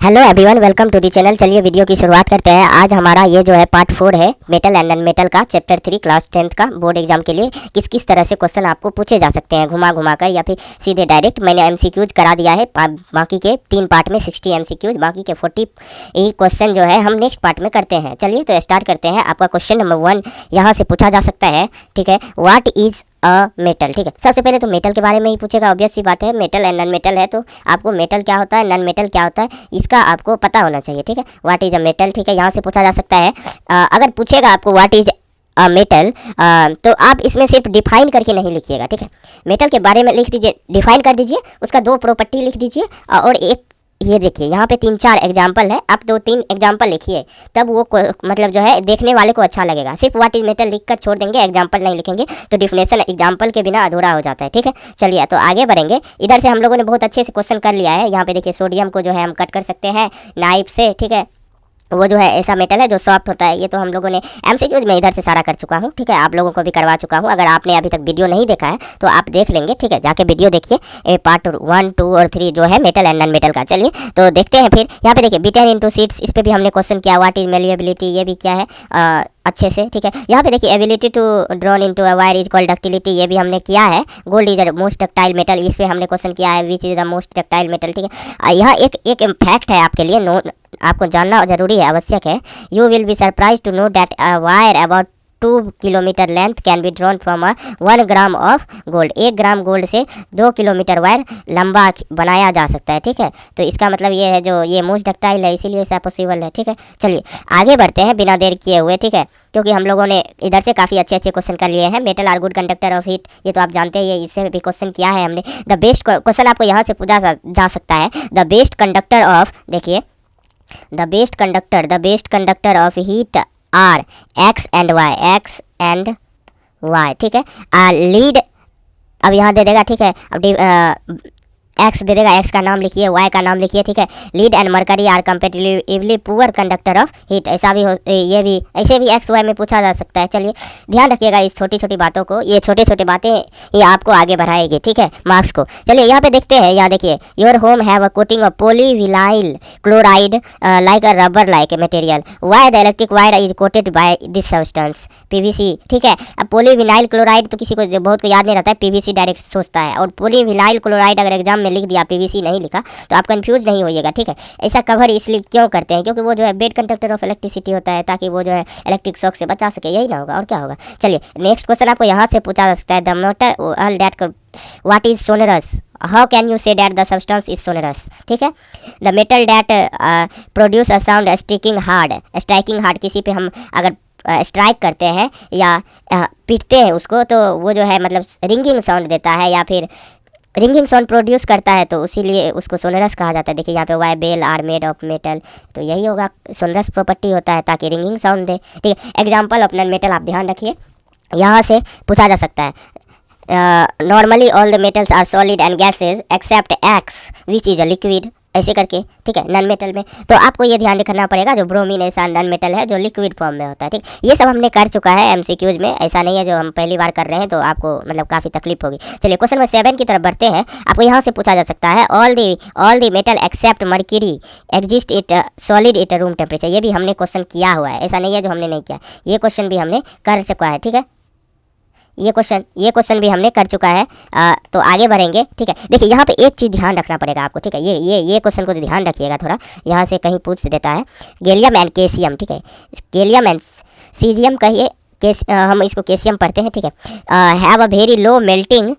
Hello everyone, welcome to the channel. चलिए video की शुरुआत करते हैं। आज हमारा ये जो है पार्ट 4 है मेटल एंड नॉन मेटल का, चैप्टर 3 क्लास 10th का बोर्ड एग्जाम के लिए किस किस तरह से क्वेश्चन आपको पूछे जा सकते हैं, घुमा घुमा कर या फिर सीधे डायरेक्ट। मैंने एमसीक्यूज करा दिया है बाकी के 3 पार्ट में 60 एमसीक्यूज, बाकी के 40 क्वेश्चन जो है हम नेक्स्ट पार्ट में करते हैं। चलिए तो स्टार्ट करते हैं। आपका क्वेश्चन नंबर 1 यहाँ से पूछा जा सकता है, ठीक है। व्हाट इज मेटल, ठीक है। सबसे पहले तो मेटल के बारे में ही पूछेगा, ऑब्वियस सी बात है। मेटल एंड नॉन मेटल है तो आपको मेटल क्या होता है, नॉन मेटल क्या होता है, इसका आपको पता होना चाहिए, ठीक है। व्हाट इज अ मेटल, ठीक है, यहाँ से पूछा जा सकता है। अगर पूछेगा आपको व्हाट इज मेटल, तो आप इसमें सिर्फ डिफाइन करके नहीं लिखिएगा, ठीक है। मेटल के बारे में लिख दीजिए, डिफाइन कर दीजिए, उसका 2 प्रॉपर्टी लिख दीजिए और एक ये देखिए यहाँ पे 3-4 एग्जाम्पल है, आप 2-3 एग्जाम्पल लिखिए, तब वो मतलब जो है देखने वाले को अच्छा लगेगा। सिर्फ व्हाट इज मेटल लिख कर छोड़ देंगे, एग्जाम्पल नहीं लिखेंगे तो डिफिनेशन एग्जाम्पल के बिना अधूरा हो जाता है, ठीक है। चलिए तो आगे बढ़ेंगे। इधर से हम लोगों ने बहुत अच्छे से क्वेश्चन कर लिया है। यहाँ पे देखिए सोडियम को जो है हम कट कर सकते हैं नाइफ से, ठीक है। वो जो है ऐसा मेटल है जो सॉफ्ट होता है। ये तो हम लोगों ने एमसीक्यूज में इधर से सारा कर चुका हूँ, ठीक है। आप लोगों को भी करवा चुका हूँ। अगर आपने अभी तक वीडियो नहीं देखा है तो आप देख लेंगे, ठीक है। जाके वीडियो देखिए, पार्ट 1, 2 और 3 जो है मेटल एंड नॉन मेटल का। चलिए तो देखते हैं फिर। यहाँ पे देखिए बिटन इनटू शीट्स, इस पर भी हमने क्वेश्चन किया। व्हाट इज मेलिएबिलिटी, ये भी क्या है अच्छे से, ठीक है। यहाँ पे देखिए ability to drawn into a wire is called ductility, ये भी हमने किया है। Gold is the most ductile metal, इस पे हमने क्वेश्चन किया है। Which is the most ductile metal, ठीक है। यहाँ एक फैक्ट है आपके लिए, आपको जानना जरूरी है, आवश्यक है। You will be surprise to know that a wire about 2 kilometre length can be drawn from 1 gram of gold. 1 gram gold से 2 किलोमीटर वायर लंबा बनाया जा सकता है, ठीक है। तो इसका मतलब ये है, जो ये मोस्ट डक्टाइल है इसीलिए ऐसा पॉसिबल है, ठीक है। चलिए आगे बढ़ते हैं बिना देर किए हुए, ठीक है, क्योंकि हम लोगों ने इधर से काफ़ी अच्छे अच्छे क्वेश्चन कर लिए हैं। Metal are good conductor of heat, ये तो आप जानते हैं, इससे भी क्वेश्चन किया है हमने। द बेस्ट क्वेश्चन आपको यहाँ से पूछा जा सकता है। द बेस्ट कंडक्टर ऑफ, देखिए the best conductor of heat are X and Y, ठीक है। लीड अब यहाँ दे देगा, ठीक है। अब एक्स दे देगा, एक्स का नाम लिखिए, वाई का नाम लिखिए, ठीक है। Lead and mercury are competitively poor conductor of heat, ऐसा भी हो, ये भी ऐसे भी एक्स वाई में पूछा जा सकता है। चलिए ध्यान रखिएगा इस छोटी छोटी बातों को, ये छोटे छोटे बातें ये आपको आगे बढ़ाएगी, ठीक है, मार्क्स को। चलिए यहाँ पे देखते हैं। यहाँ देखिए your home have a coating of polyvinyl chloride like a rubber like material, why the electric wire is coated by this substance PVC, ठीक है। अब पॉलीविनाइल क्लोराइड तो किसी को बहुत को याद नहीं रहता है, पीवीसी डायरेक्ट सोचता है। और पॉलीविनाइल क्लोराइड अगर एग्जाम में लिख दिया, पीवीसी नहीं लिखा, तो आप कंफ्यूज नहीं होइएगा, ठीक है। ऐसा कवर इसलिए क्यों करते हैं, क्योंकि वो जो है बेड कंडक्टर ऑफ इलेक्ट्रिसिटी होता है, ताकि वो जो है इलेक्ट्रिक शॉक से बचा सके, यही ना होगा और क्या होगा। चलिए नेक्स्ट क्वेश्चन आपको यहाँ से पूछा जा सकता है। The metal that what is sonorous, how can you say that the substance is sonorous, ठीक है। The metal that produce a sound striking hard, किसी पे हम अगर स्ट्राइक करते हैं या पीटते हैं उसको, तो वो जो है मतलब रिंगिंग साउंड देता है या फिर रिंगिंग साउंड प्रोड्यूस करता है, तो इसीलिए उसको सोनरस कहा जाता है। देखिए यहाँ पे why bell are made of metal, तो यही होगा, सोनरस प्रॉपर्टी होता है ताकि रिंगिंग साउंड दे, ठीक है। एग्जाम्पल ऑफ नॉन मेटल आप ध्यान रखिए, यहाँ से पूछा जा सकता है। Normally all the metals are solid and gases except X which is a liquid, ऐसे करके, ठीक है, नॉन मेटल में। तो आपको ये ध्यान रखना पड़ेगा, जो ब्रोमीन ऐसा नॉन मेटल है जो लिक्विड फॉर्म में होता है, ठीक। ये सब हमने कर चुका है एमसीक्यूज में, ऐसा नहीं है जो हम पहली बार कर रहे हैं तो आपको मतलब काफ़ी तकलीफ होगी। चलिए क्वेश्चन नंबर 7 की तरफ बढ़ते हैं। आपको यहाँ से पूछा जा सकता है all the metal except mercury exist it solid it room temperature, ये भी हमने क्वेश्चन किया हुआ है, ऐसा नहीं है जो हमने नहीं किया, ये क्वेश्चन भी हमने कर चुका है, ठीक है। ये क्वेश्चन भी हमने कर चुका है। तो आगे बढ़ेंगे, ठीक है। देखिए यहाँ पे एक चीज़ ध्यान रखना पड़ेगा आपको, ठीक है। ये क्वेश्चन को ध्यान रखिएगा थोड़ा, यहाँ से कहीं पूछ देता है। गैलियम एंड कैसियम, ठीक है, गैलियम एंड सीजियम कहिए, हम इसको कैसियम पढ़ते हैं, ठीक है। Have a very low melting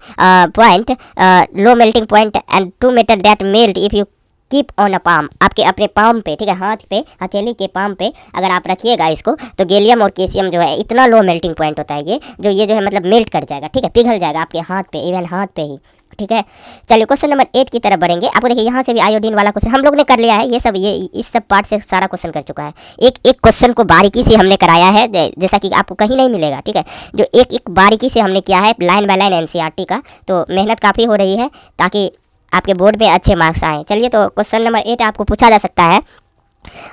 point and two metal that melt if you keep on a palm, आपके अपने पाम पे, ठीक है, हाथ पे, हथेली के पाम पे अगर आप रखिएगा इसको, तो गैलियम और कैसियम जो है इतना लो मेल्टिंग पॉइंट होता है, ये जो है मतलब मेल्ट कर जाएगा, ठीक है, पिघल जाएगा आपके हाथ पे, इवन हाथ पे ही, ठीक है। चलिए क्वेश्चन नंबर 8 की तरफ बढ़ेंगे। आपको देखिए यहाँ से भी आयोडीन वाला क्वेश्चन हम लोग ने कर लिया है, ये इस सब पार्ट से सारा क्वेश्चन कर चुका है। एक क्वेश्चन को बारीकी से हमने कराया है, जैसा कि आपको कहीं नहीं मिलेगा, ठीक है, जो एक बारीकी से हमने किया है लाइन बाय लाइन एनसीईआरटी का। तो मेहनत काफ़ी हो रही है ताकि आपके बोर्ड में अच्छे मार्क्स आए। चलिए तो क्वेश्चन नंबर 8 आपको पूछा जा सकता है।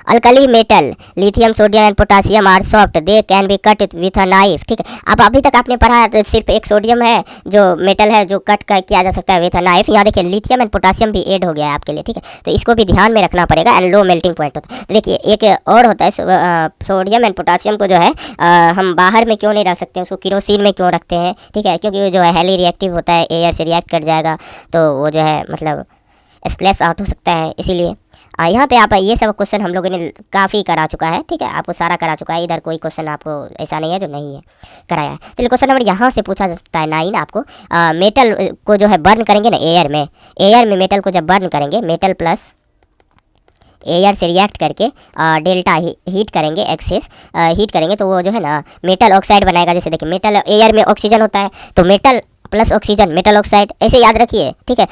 Alkali metal lithium sodium and potassium are soft, they can be cut with a knife. ठीक है, अब अभी तक आपने पढ़ा तो सिर्फ एक सोडियम है जो मेटल है जो कट कर किया जा सकता है विथ अ नाइफ। यहाँ देखिए लिथियम एंड पोटासियम भी ऐड हो गया है आपके लिए। ठीक है, तो इसको भी ध्यान में रखना पड़ेगा। एंड लो मेल्टिंग पॉइंट होता है। तो देखिए एक और होता है सोडियम एंड पोटासियम को जो है हम बाहर में क्यों नहीं रख सकते, उसको केरोसिन में क्यों रखते हैं। ठीक है, क्योंकि वो जो है हाईली रिएक्टिव होता है, एयर से रिएक्ट कर जाएगा तो वो जो है मतलब स्प्लैश आउट हो सकता है, इसीलिए यहाँ पे आप ये सब क्वेश्चन हम लोगों ने काफ़ी करा चुका है। ठीक है, आपको सारा करा चुका है, इधर कोई क्वेश्चन आपको ऐसा नहीं है जो नहीं है कराया है। चलिए क्वेश्चन नंबर यहाँ से पूछा जा सकता है 9 आपको। मेटल को जो है बर्न करेंगे ना एयर में मेटल को जब बर्न करेंगे, मेटल प्लस एयर से रिएक्ट करके डेल्टा हीट करेंगे, एक्सेस हीट करेंगे तो वो जो है ना मेटल ऑक्साइड बनाएगा। जैसे देखिए मेटल एयर में ऑक्सीजन होता है तो metal plus oxygen metal oxide, ऐसे याद रखिए। ठीक है,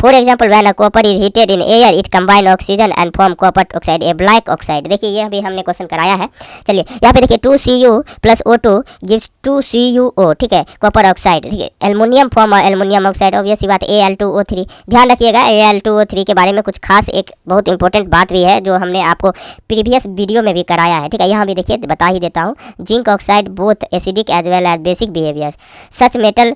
for example when copper is heated in air it combine oxygen and form copper oxide A black oxide. देखिए ये भी हमने क्वेश्चन कराया है। चलिए यहाँ पे देखिए 2Cu plus O2 gives 2CuO। ठीक है, कॉपर ऑक्साइड। ठीक है, aluminium form aluminium oxide, obvious सी बात Al2O3। ध्यान रखिएगा Al2O3 के बारे में कुछ खास एक बहुत इंपॉर्टेंट बात भी है जो हमने आपको प्रीवियस वीडियो में भी कराया है। ठीक है, यहाँ भी देखिए बता ही देता हूँ। Zinc oxide both acidic as well as basic behaviour, such metal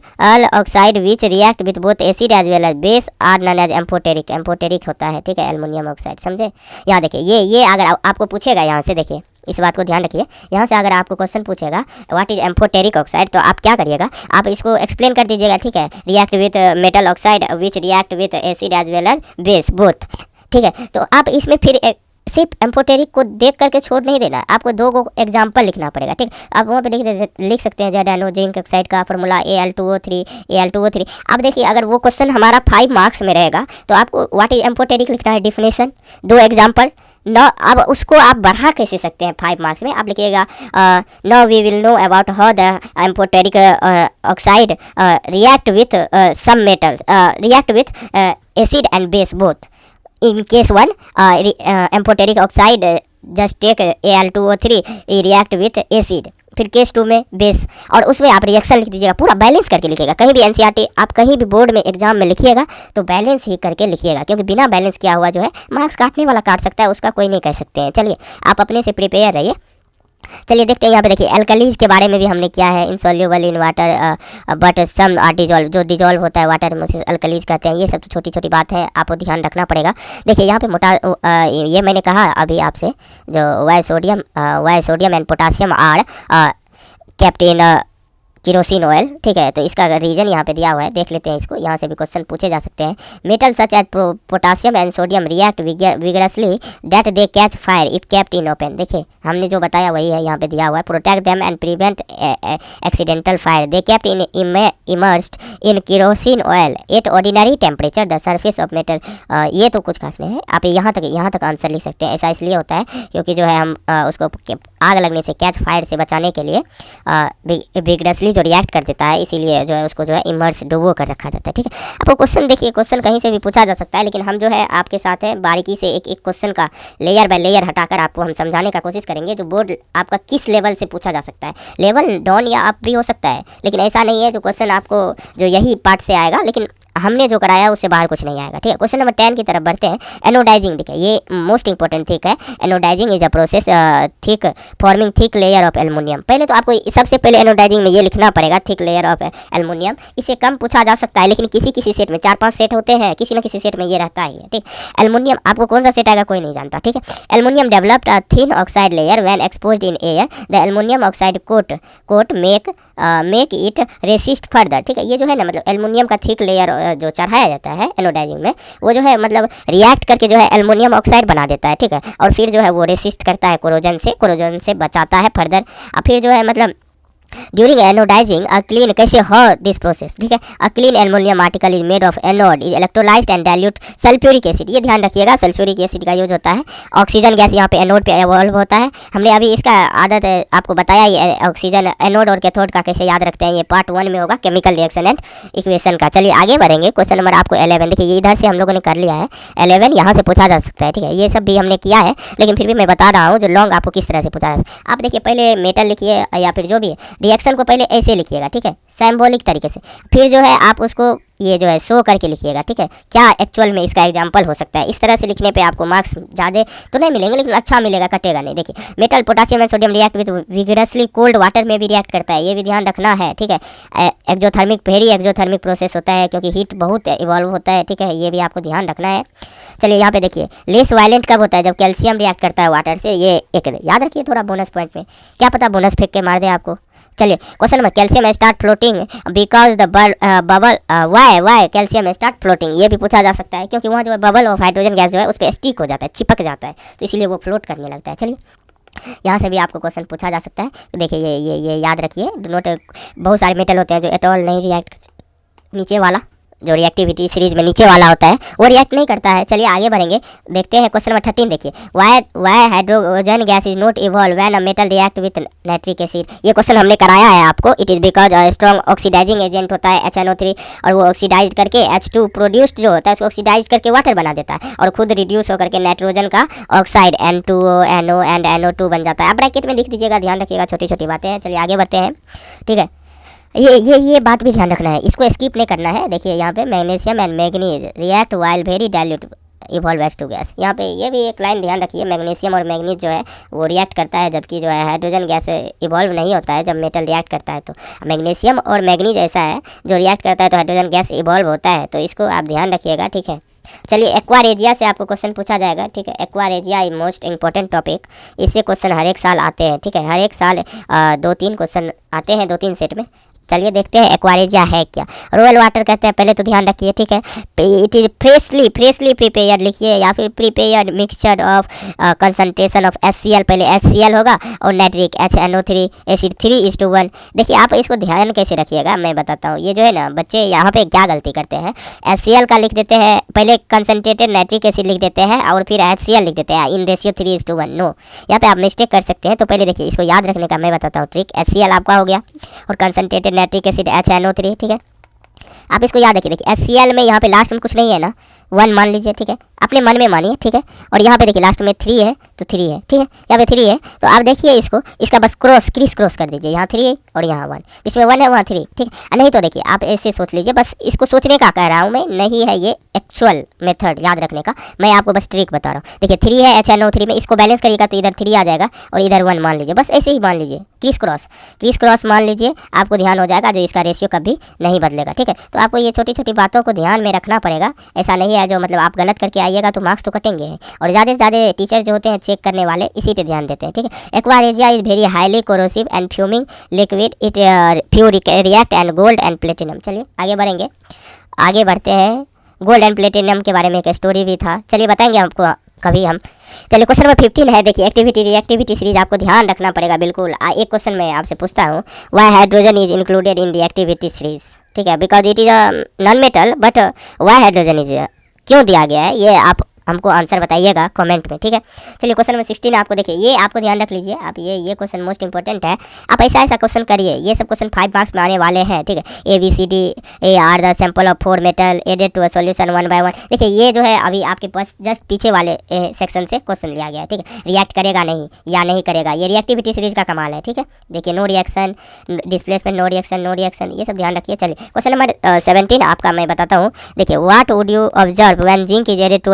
oxide which react with both acid as well as base are known as amphoteric होता है। ठीक है, एल्युमिनियम ऑक्साइड, समझे। यहाँ देखिए ये अगर आपको पूछेगा, यहाँ से देखिए इस बात को ध्यान रखिए। यहाँ से अगर आपको क्वेश्चन पूछेगा व्हाट इज एम्फोटेरिक ऑक्साइड तो आप क्या करिएगा, आप इसको एक्सप्लेन कर दीजिएगा। ठीक है, react with metal oxide which react with acid as well as base both. ठीक है, तो आप इसमें फिर सिर्फ एम्फोटेरिक को देख करके छोड़ नहीं देना, आपको 2 एग्जाम्पल लिखना पड़ेगा। ठीक, आप वहाँ पे लिख सकते हैं जेड जिंक ऑक्साइड का फॉर्मूला Al2O3। अब देखिए अगर वो क्वेश्चन हमारा 5 मार्क्स में रहेगा तो आपको व्हाट इज एम्फोटेरिक लिखना है, डिफिनेशन, 2 एग्जाम्पल न। अब उसको आप बढ़ा कैसे सकते हैं 5 मार्क्स में, आप लिखिएगा know we will know about how the amphoteric oxide react with some metal react with acid and base both. In case 1, amphoteric oxide just take Al2O3 react with acid. फिर केस 2 में base, और उसमें आप reaction लिख दीजिएगा, पूरा balance करके लिखिएगा। कहीं भी एनसीईआरटी आप कहीं भी बोर्ड में एग्जाम में लिखिएगा तो बैलेंस ही करके लिखिएगा, क्योंकि बिना बैलेंस किया हुआ जो है मार्क्स काटने वाला काट सकता है, उसका कोई नहीं कह सकते हैं। चलिए आप अपने से प्रिपेयर रहिए। चलिए देखते हैं यहाँ पे देखिए एल्कलीज के बारे में भी हमने किया है, insoluble in water but some are dissolve, जो डिजॉल्व होता है वाटर में उसे एल्कलीज कहते हैं। ये सब तो छोटी छोटी बात है, आपको ध्यान रखना पड़ेगा। देखिए यहाँ पे ये मैंने कहा अभी आपसे, जो why sodium and potassium are kept in kerosene oil. ठीक है, तो इसका रीजन यहाँ पे दिया हुआ है, देख लेते हैं इसको। यहाँ से भी क्वेश्चन पूछे जा सकते हैं। Metal such as potassium and sodium react vigorously that they catch fire if kept in open. देखिए हमने जो बताया वही है, यहाँ पे दिया हुआ है। Protect them and prevent accidental fire, they kept in immersed in kerosene oil eight ordinary temperature the surface of metal. ये तो कुछ खास नहीं है, आप यहाँ तक आंसर लिख सकते हैं। ऐसा इसलिए होता है क्योंकि जो है हम उसको आग लगने से, कैच फायर से बचाने के लिए विगरसली जो रिएक्ट कर देता है, इसीलिए जो है उसको जो है इमर्स डुबो कर रखा जाता है। ठीक है, आपको क्वेश्चन देखिए, क्वेश्चन कहीं से भी पूछा जा सकता है, लेकिन हम जो है आपके साथ है बारीकी से एक एक क्वेश्चन का लेयर बाय लेयर हटाकर आपको हम समझाने का कोशिश करेंगे जो बोर्ड आपका किस लेवल से पूछा जा सकता है। लेवल डाउन या अप भी हो सकता है, लेकिन ऐसा नहीं है जो क्वेश्चन आपको जो यही पार्ट से आएगा, लेकिन हमने जो कराया उससे बाहर कुछ नहीं आएगा। ठीक है, क्वेश्चन नंबर 10 की तरफ बढ़ते हैं। एनोडाइजिंग, देखिए ये मोस्ट इंपॉर्टेंट थिक है। Anodizing is a process thick forming thick layer of aluminium. पहले तो आपको सबसे पहले एनोडाइजिंग में ये लिखना पड़ेगा, थिक लेयर ऑफ एल्युमिनियम। इससे कम पूछा जा सकता है, लेकिन किसी सेट में 4-5 सेट होते हैं, किसी न किसी सेट में ये रहता ही है। ठीक, एल्युमिनियम आपको कौन सा सेट आएगा कोई नहीं जानता। ठीक है, aluminium developed a thin oxide layer when exposed in air, the aluminium oxide coat make it resist further. ठीक है, ये जो है ना मतलब एल्युमिनियम का थिक लेयर जो चढ़ाया जाता है एनोडाइजिंग में, वो जो है मतलब रिएक्ट करके जो है एल्युमिनियम ऑक्साइड बना देता है। ठीक है, और फिर जो है वो रेसिस्ट करता है कोरोजन से बचाता है फर्दर। और फिर जो है मतलब ड्यूरिंग एनोडाइजिंग अ क्लीन, कैसे हो दिस प्रोसेस। ठीक है, a clean aluminium article is made of anode is electrolysed and dilute sulphuric acid. ये ध्यान रखिएगा, सल्फ्यूरिक एसिड का यूज होता है। ऑक्सीजन गैस यहाँ पे एनोड पे इवॉल्व होता है। हमने अभी इसका आदत आपको बताया ही, ऑक्सीजन एनोड और कैथोड का कैसे याद रखते हैं, ये पार्ट 1 में होगा, केमिकल रिएक्शन एंड इक्वेशन का। चलिए आगे बढ़ेंगे। क्वेश्चन नंबर आपको 11, देखिए ये इधर से हम लोगों ने कर लिया है। 11 यहाँ से पूछा जा सकता है। ठीक है, ये सब भी हमने किया है, लेकिन फिर भी मैं बता रहा हूँ जो लॉन्ग आपको किस तरह से पूछा जा सकता है। आप देखिए पहले मेटल लिखिए या फिर जो भी रिएक्शन को पहले ऐसे लिखिएगा। ठीक है, सिंबॉलिक तरीके से। फिर जो है आप उसको ये जो है शो करके लिखिएगा, ठीक है, क्या एक्चुअल में इसका एग्जांपल हो सकता है। इस तरह से लिखने पे आपको मार्क्स ज़्यादा तो नहीं मिलेंगे, लेकिन अच्छा मिलेगा, कटेगा नहीं। देखिए, metal potassium and sodium react with vigorously cold water में भी रिएक्ट करता है, ये भी ध्यान रखना है, ठीक है। एक्जोथर्मिक वेरी एक्जोथर्मिक प्रोसेस होता है, क्योंकि हीट बहुत इवॉल्व होता है, ठीक है, ये भी आपको ध्यान रखना है। चलिए यहाँ पे देखिए, लेस वायलेंट कब होता है, जब कैल्शियम रिएक्ट करता है वाटर से। ये एक याद रखिए थोड़ा बोनस पॉइंट में, क्या पता बोनस फेंक के मार दे आपको। चलिए question number, calcium start floating because the bubble why calcium start floating, ये भी पूछा जा सकता है, क्योंकि वहाँ जो है बबल ऑफ हाइड्रोजन गैस जो है उस पर स्टिक हो जाता है, चिपक जाता है, तो इसीलिए वो फ्लोट करने लगता है। चलिए यहाँ से भी आपको क्वेश्चन पूछा जा सकता है। देखिए ये याद रखिए, नोट, बहुत सारे मेटल होते हैं जो एट ऑल नहीं रिएक्ट, नीचे वाला जो रिएक्टिविटी सीरीज में नीचे वाला होता है वो रिएक्ट नहीं करता है। चलिए आगे बढ़ेंगे, देखते हैं क्वेश्चन नंबर 13। देखिए, why hydrogen gas is not evolve when a metal react with nitric acid. ये क्वेश्चन हमने कराया है आपको। It is because strong oxidizing agent होता है HNO3, और वो ऑक्सीडाइज करके H2 प्रोड्यूस्ड जो होता है उसको ऑक्सीडाइज करके वाटर बना देता है, और खुद रिड्यूस होकर के नाइट्रोजन का oxide N2O NO and NO2 बन जाता है। आप ब्रैकेट में लिख दीजिएगा, ध्यान रखिएगा, छोटी छोटी बातें हैं। चलिए आगे बढ़ते हैं, ठीक है। ये बात भी ध्यान रखना है, इसको स्किप नहीं करना है। देखिए यहाँ पे magnesium and manganese react while very dilute evolve H2 gas. यहाँ पे ये भी एक लाइन ध्यान रखिए, मैग्नीशियम और मैग्नीज जो है वो रिएक्ट करता है, जबकि जो है हाइड्रोजन गैस इवॉल्व नहीं होता है जब मेटल रिएक्ट करता है। तो मैग्नीशियम और मैग्नीज ऐसा है जो रिएक्ट करता है तो हाइड्रोजन गैस इवॉल्व होता है, तो इसको आप ध्यान रखिएगा, ठीक है। चलिए एक्वारेजिया से आपको क्वेश्चन पूछा जाएगा, ठीक है। Aqua regia is most important topic, इससे क्वेश्चन हर एक साल आते हैं, ठीक है। हर एक साल 2-3 क्वेश्चन आते हैं, 2-3 सेट में। चलिए देखते हैं एक्वारेजिया है क्या। रॉयल वाटर कहते हैं, पहले तो ध्यान रखिए, ठीक है। इट इज फ्रेशली प्रिपेयर्ड लिखिए, या फिर prepared mixture of concentration of HCl, पहले HCl होगा और नाइट्रिक HNO3 एसिड 3:1। देखिए आप इसको ध्यान कैसे रखिएगा, मैं बताता हूँ। ये जो है ना बच्चे यहाँ पे क्या गलती करते हैं, HCl का लिख देते हैं, पहले कंसनट्रेटेड नाइट्रिक एसिड लिख देते हैं और फिर HCl लिख देते हैं इन रेशियो 3:1। नो, यहाँ पे आप मिस्टेक कर सकते हैं। तो पहले देखिए, इसको याद रखने का मैं बताता हूँ ट्रिक। HCl आपका हो गया और कंसनट्रेटेड नाइट्रिक एसिड HNO3, ठीक है। आप इसको याद रखिए। देखिए HCl में यहाँ पे लास्ट में कुछ नहीं है ना, 1 मान लीजिए, ठीक है, अपने मन में मानिए, ठीक है। और यहाँ पे देखिए लास्ट में 3 है तो 3 है, ठीक है, यहाँ पे 3 है तो आप देखिए इसको, इसका बस क्रिस क्रॉस कर दीजिए, यहाँ 3 और यहाँ 1, इसमें 1 है वहाँ 3, ठीक है। नहीं तो देखिए आप ऐसे सोच लीजिए, बस इसको सोचने का कह रहा हूँ मैं, नहीं है ये एक्चुअल मेथड याद रखने का, मैं आपको बस ट्रिक बता रहा हूँ। देखिए 3 है HNO3 में, इसको बैलेंस करिएगा तो इधर 3 आ जाएगा और इधर 1 मान लीजिए, बस ऐसे ही मान लीजिए, क्रिस क्रॉस मान लीजिए, आपको ध्यान हो जाएगा, जो इसका रेशियो कभी नहीं बदलेगा, ठीक है। तो आपको ये छोटी छोटी बातों को ध्यान में रखना पड़ेगा। ऐसा नहीं है जो मतलब आप गलत करके आइएगा तो मार्क्स तो कटेंगे, और ज़्यादा से ज़्यादा टीचर जो होते हैं चेक करने वाले इसी पे ध्यान देते हैं, ठीक है। Aqua regia is very highly corrosive and fuming liquid, it फ्यूर react and gold and platinum. चलिए आगे बढ़ेंगे, आगे बढ़ते हैं। गोल्ड एंड प्लेटिनम के बारे में एक स्टोरी भी था, चलिए बताएंगे आपको कभी हम। चलिए क्वेश्चन नंबर 15 है। देखिए एक्टिविटी रिएक्टिविटी सीरीज आपको ध्यान रखना पड़ेगा बिल्कुल। एक क्वेश्चन मैं आपसे पूछता हूँ, Y hydrogen is included in reactivity series, ठीक है, because it is a non metal, but why hydrogen is क्यों दिया गया है, ये आप हमको आंसर बताइएगा कमेंट में, ठीक है। चलिए क्वेश्चन नंबर 16 आपको देखिए, ये आपको ध्यान रख लीजिए आप, ये क्वेश्चन मोस्ट इंपॉर्टेंट है। आप ऐसा क्वेश्चन करिए, ये सब क्वेश्चन 5 मार्क्स में आने वाले हैं, ठीक है। ABCD are the sample of 4 metal added to a solution 1 by 1। देखिए ये जो है अभी आपके पास जस्ट पीछे वाले सेक्शन से क्वेश्चन लिया गया है, ठीक है। रिएक्ट करेगा नहीं या नहीं करेगा, ये रिएक्टिविटी सीरीज का कमाल है, ठीक है। देखिए no reaction, displacement, no reaction, ये सब ध्यान रखिए। चलिए क्वेश्चन नंबर 17 आपका मैं बताता हूँ। देखिए what would you observe when zinc is added to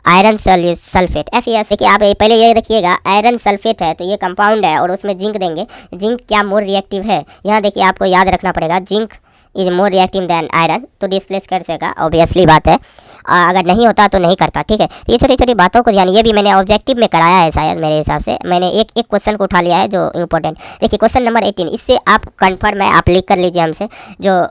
iron sulphate FeS। देखिए आप पहले ये रखिएगा, आयरन सल्फेट है तो ये कंपाउंड है और उसमें जिंक देंगे, जिंक क्या मोर रिएक्टिव है, यहाँ देखिए आपको याद रखना पड़ेगा, zinc is more reactive than iron, तो डिस्प्लेस कर सकेगा, ऑब्वियसली बात है। अगर नहीं होता तो नहीं करता, ठीक है। ये छोटी छोटी बातों को ध्यान, ये भी मैंने ऑब्जेक्टिव में कराया है शायद, मेरे हिसाब से मैंने एक क्वेश्चन को उठा लिया है जो इंपॉर्टेंट। देखिए क्वेश्चन नंबर 18, इससे आप कन्फर्म है, आप लिख कर लीजिए हमसे, जो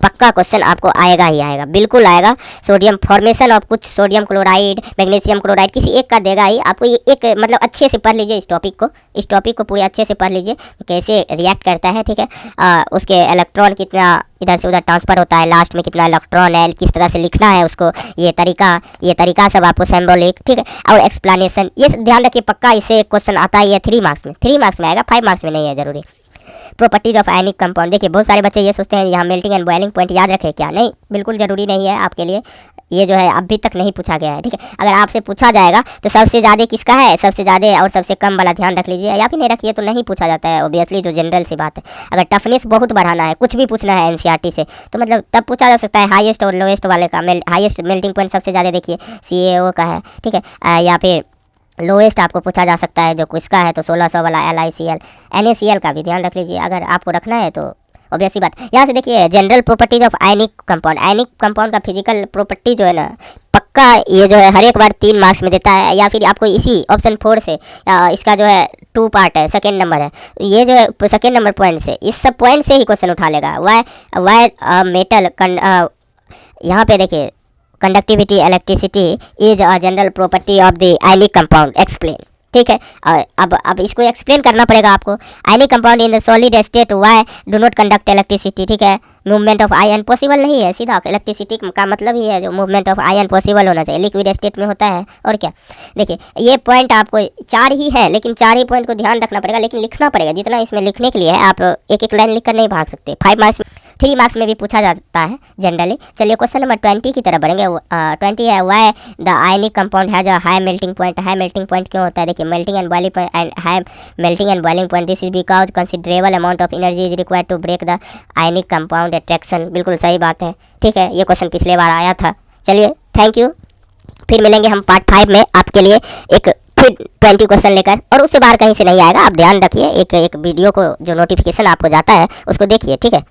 पक्का क्वेश्चन आपको आएगा ही आएगा, बिल्कुल आएगा। सोडियम फॉर्मेशन ऑफ कुछ सोडियम क्लोराइड, मैग्नीशियम क्लोराइड, किसी एक का देगा ही आपको। ये एक मतलब अच्छे से पढ़ लीजिए इस टॉपिक को पूरे अच्छे से पढ़ लीजिए, कैसे रिएक्ट करता है, ठीक है। उसके इलेक्ट्रॉन कितना इधर से उधर ट्रांसफर होता है, लास्ट में कितना इलेक्ट्रॉन है, किस तरह से लिखना है उसको, ये तरीका सब आपको सिंबॉलिक, ठीक है, और एक्सप्लेनेशन, ये ध्यान रखिए पक्का इससे क्वेश्चन आता है। ये 3 मार्क्स में आएगा, 5 मार्क्स में नहीं है जरूरी। Properties of ionic compound. देखिए बहुत सारे बच्चे ये सोचते हैं यहाँ मेल्टिंग एंड बॉइलिंग पॉइंट याद रखे क्या, नहीं, बिल्कुल ज़रूरी नहीं है आपके लिए, ये जो है अभी तक नहीं पूछा गया है, ठीक है। अगर आपसे पूछा जाएगा तो सबसे ज़्यादा किसका है, सबसे ज़्यादा और सबसे कम वाला ध्यान रख लीजिए, या फिर नहीं रखिए तो नहीं पूछा जाता है ऑब्वियसली, जो जनरल सी बात है। अगर टफनेस बहुत बढ़ाना है, कुछ भी पूछना है एनसीईआरटी से, तो मतलब तब पूछा जा सकता है हाईएस्ट और लोएस्ट वाले का। हाईएस्ट मेल्टिंग पॉइंट सबसे ज़्यादा देखिए CaO का है, ठीक है, या फिर लोएस्ट आपको पूछा जा सकता है जो किसका है, तो 1600 वाला LiCl। NaCl का भी ध्यान रख लीजिए अगर आपको रखना है तो, ऑब्वियसली बात। यहाँ से देखिए general properties of ionic compound. Ionic compound का फिजिकल प्रॉपर्टी जो है ना, पक्का ये जो है हर एक बार 3 मार्क्स में देता है, या फिर आपको इसी ऑप्शन 4 से इसका जो है 2 पार्ट है, सेकेंड नंबर है, ये जो है सेकेंड नंबर पॉइंट से, इस सब पॉइंट से ही क्वेश्चन उठा लेगा। वाई मेटल, यहाँ पे देखिए conductivity electricity is a general property of the ionic compound, explain, ठीक है। अब इसको एक्सप्लेन करना पड़ेगा आपको। Ionic compound in the solid state why do not conduct electricity, ठीक है। मूवमेंट ऑफ आयन पॉसिबल नहीं है, सीधा इलेक्ट्रिसिटी का मतलब ही है जो मूवमेंट ऑफ आयन पॉसिबल होना चाहिए, लिक्विड स्टेट में होता है, और क्या। देखिए ये पॉइंट आपको 4 ही है, लेकिन 4 ही पॉइंट को ध्यान रखना पड़ेगा, लेकिन लिखना पड़ेगा जितना इसमें लिखने के लिए है। आप एक एक लाइन लिख कर नहीं भाग सकते। 5 मार्क्स 3 मार्क्स में भी पूछा जाता है जनरली। चलिए क्वेश्चन नंबर 20 की तरफ बढ़ेंगे। 20 है, why the ionic compound has a high melting point. High melting point क्यों होता है, देखिए melting and boiling point and high melting and boiling point, this is because considerable amount of energy is required to break the ionic compound attraction. बिल्कुल सही बात है, ठीक है, ये क्वेश्चन पिछले बार आया था। चलिए थैंक यू, फिर मिलेंगे हम पार्ट 5 में आपके लिए एक फिर 20 क्वेश्चन लेकर, और उससे बाहर कहीं से नहीं आएगा। आप ध्यान रखिए, एक वीडियो को जो नोटिफिकेशन आपको जाता है उसको देखिए, ठीक है।